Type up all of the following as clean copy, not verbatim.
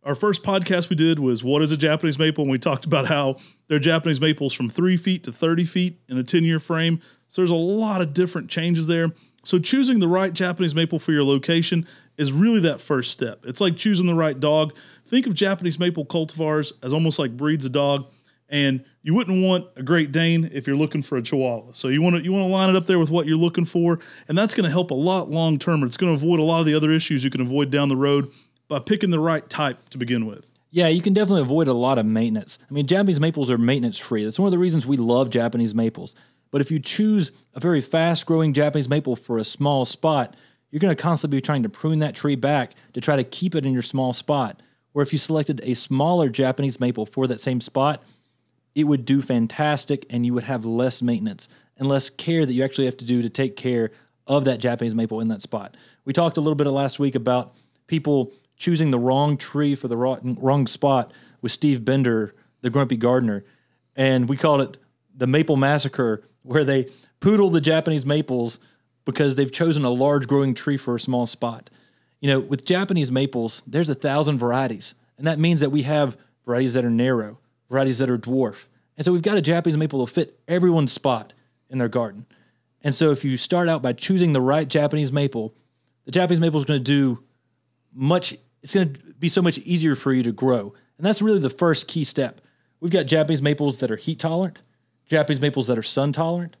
Our first podcast we did was what is a Japanese maple, and we talked about how there are Japanese maples from 3 feet to 30 feet in a 10-year frame. So there's a lot of different changes there. So choosing the right Japanese maple for your location is really that first step. It's like choosing the right dog. Think of Japanese maple cultivars as almost like breeds of dog, and you wouldn't want a Great Dane if you're looking for a Chihuahua. So you want to line it up there with what you're looking for, and that's going to help a lot long term. It's going to avoid a lot of the other issues you can avoid down the road by picking the right type to begin with. Yeah, you can definitely avoid a lot of maintenance. I mean, Japanese maples are maintenance free. That's one of the reasons we love Japanese maples. But if you choose a very fast-growing Japanese maple for a small spot, you're going to constantly be trying to prune that tree back to try to keep it in your small spot. Or if you selected a smaller Japanese maple for that same spot, it would do fantastic and you would have less maintenance and less care that you actually have to do to take care of that Japanese maple in that spot. We talked a little bit last week about people choosing the wrong tree for the wrong spot with Steve Bender, the Grumpy Gardener. And we called it the Maple Massacre, where they poodle the Japanese maples because they've chosen a large growing tree for a small spot. You know, with Japanese maples, there's 1,000 varieties. And that means that we have varieties that are narrow, varieties that are dwarf. And so we've got a Japanese maple to fit everyone's spot in their garden. And so if you start out by choosing the right Japanese maple, the Japanese maple is going to do it's going to be so much easier for you to grow. And that's really the first key step. We've got Japanese maples that are heat tolerant, Japanese maples that are sun tolerant,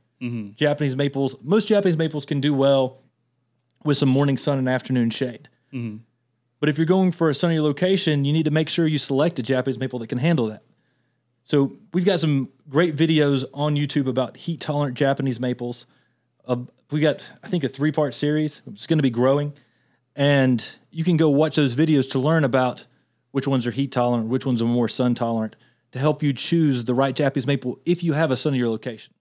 Japanese maples. Most Japanese maples can do well with some morning sun and afternoon shade. But if you're going for a sunnier location, you need to make sure you select a Japanese maple that can handle that. So we've got some great videos on YouTube about heat tolerant Japanese maples. We got, I think, a 3-part series. It's going to be growing. And you can go watch those videos to learn about which ones are heat tolerant, which ones are more sun tolerant, to help you choose the right Japanese maple if you have a sunnier location.